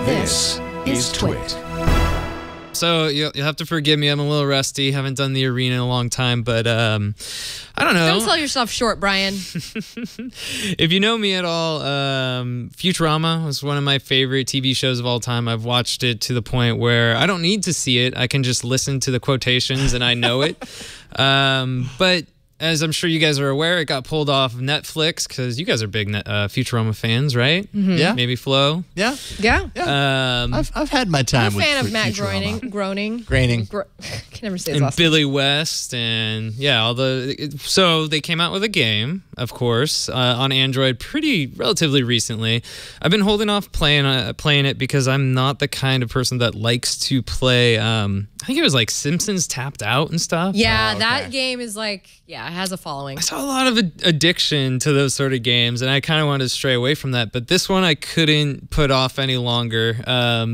This is TWiT. So you'll have to forgive me. I'm a little rusty. Haven't done the arena in a long time, but I don't know. Don't sell yourself short, Bryan. If you know me at all, Futurama was one of my favorite TV shows of all time. I've watched it to the point where I don't need to see it. I can just listen to the quotations and I know it. But as I'm sure you guys are aware, it got pulled off of Netflix because you guys are big Futurama fans, right? Mm-hmm. Yeah. Maybe Flo? Yeah. Yeah. I've had my time with I'm a fan of Matt Futurama. Groening. Graining. Can never say his And last name. Billy West, and yeah, so they came out with a game, of course, on Android relatively recently. I've been holding off playing it because I'm not the kind of person that likes to play. I think it was like Simpsons Tapped Out and stuff. Yeah, that game is like, it has a following. I saw a lot of addiction to those sort of games, and I kind of wanted to stray away from that. But this one I couldn't put off any longer.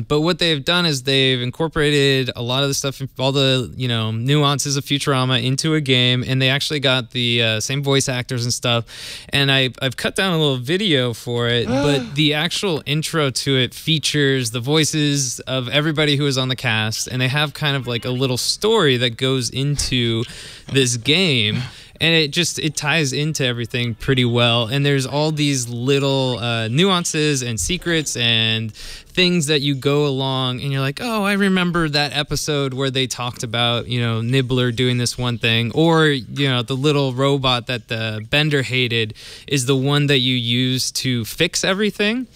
But what they've done is they've incorporated a lot of the stuff, all the nuances of Futurama into a game, and they actually got the same voice actors and stuff. And I've cut down a little video for it, but the actual intro to it features the voices of everybody who is on the cast, and they have kind of like a little story that goes into this game. And it ties into everything pretty well. And there's all these little nuances and secrets and things that you go along and you're like, oh, I remember that episode where they talked about, Nibbler doing this one thing. Or, the little robot that the Bender hated is the one that you use to fix everything.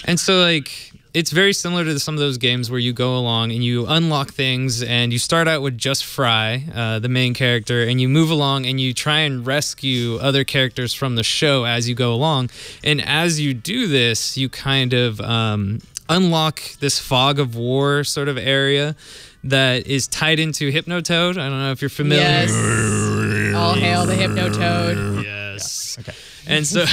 And so, it's very similar to some of those games where you go along and you unlock things and you start out with just Fry, the main character, and you move along and you try and rescue other characters from the show as you go along. And as you do this, you kind of unlock this fog of war sort of area that is tied into Hypnotoad. I don't know if you're familiar. Yes. All hail the Hypnotoad. Yes. Yeah. Okay. And so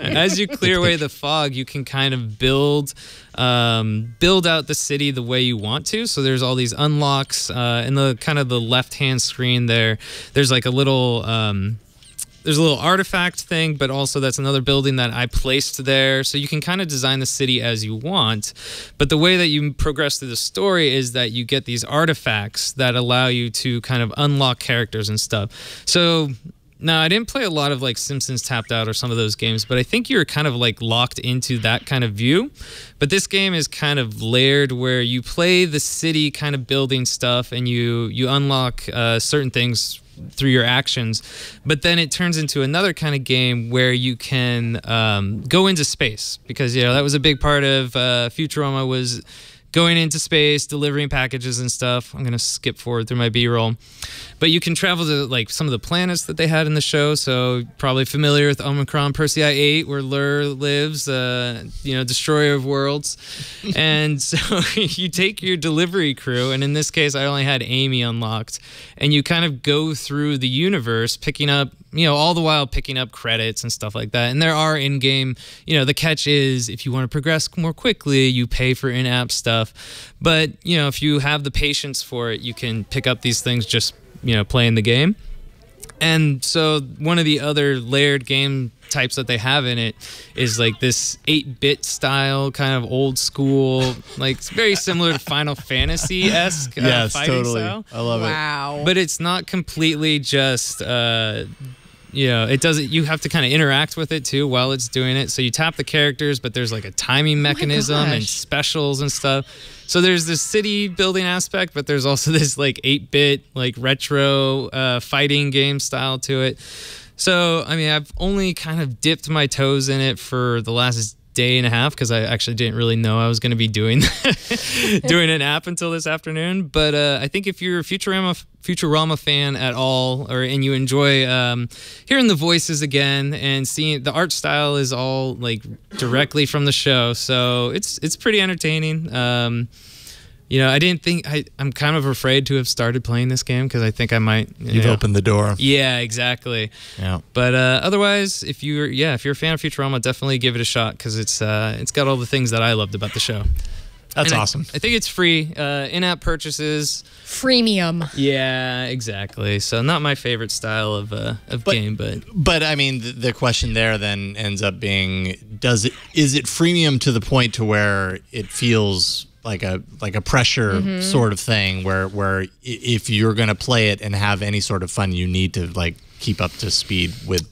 as you clear away the fog, you can kind of build out the city the way you want to. So there's all these unlocks in the kind of the left-hand screen there. There's like a little there's a little artifact thing, but also that's another building that I placed there. So you can kind of design the city as you want. But the way that you progress through the story is that you get these artifacts that allow you to kind of unlock characters and stuff. So now, I didn't play a lot of Simpsons Tapped Out or some of those games, but I think you're kind of locked into that kind of view. But this game is kind of layered where you play the city kind of building stuff and you unlock certain things through your actions. But then it turns into another kind of game where you can go into space because, that was a big part of Futurama was going into space, delivering packages and stuff. I'm going to skip forward through my B-roll. But you can travel to some of the planets that they had in the show. So probably familiar with Omicron Persei 8, where Lur lives, destroyer of worlds. And so you take your delivery crew, and in this case, I only had Amy unlocked. And you kind of go through the universe, picking up, all the while picking up credits and stuff like that. And there are in-game, the catch is if you want to progress more quickly, you pay for in-app stuff. But, if you have the patience for it, you can pick up these things just, playing the game. And so one of the other layered game types that they have in it is this 8-bit style, kind of old school, it's very similar to Final Fantasy-esque yes, fighting totally. style. I love it. Wow. But it's not completely just... it doesn't. You have to kind of interact with it too while it's doing it. So you tap the characters, but there's a timing mechanism and specials and stuff. So there's this city building aspect, but there's also this 8-bit retro fighting game style to it. So I mean, I've only kind of dipped my toes in it for the last day and a half because I actually didn't really know I was going to be doing an app until this afternoon. But I think if you're a Futurama fan at all, and you enjoy hearing the voices again and seeing the art style is all directly from the show, so it's pretty entertaining. I didn't think I'm kind of afraid to have started playing this game because I think I might. You've opened the door. Yeah, exactly. Yeah. But otherwise, if you're a fan of Futurama, definitely give it a shot because it's got all the things that I loved about the show. That's And awesome. I think it's free. In-app purchases. Freemium. Yeah, exactly. So not my favorite style of game, But I mean, the question there then ends up being: is it freemium to the point to where it feels like a pressure sort of thing, where if you're going to play it and have any sort of fun, you need to like keep up to speed with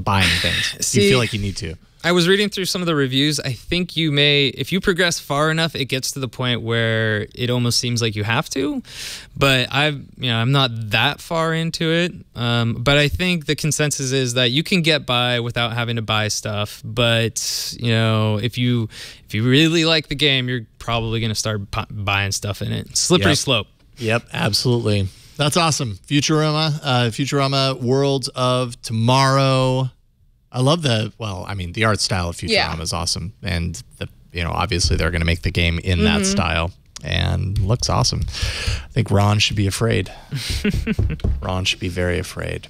buying things. You feel like you need to. I was reading through some of the reviews. I think you may, if you progress far enough, it gets to the point where it almost seems like you have to. But I'm not that far into it. But I think the consensus is that you can get by without having to buy stuff. But if you really like the game, you're probably going to start buying stuff in it. Slippery slope. Yep, absolutely. That's awesome. Futurama Worlds of Tomorrow. I love the art style of Futurama is awesome, and obviously they're going to make the game in that style, and looks awesome. I think Ron should be afraid. Ron should be very afraid.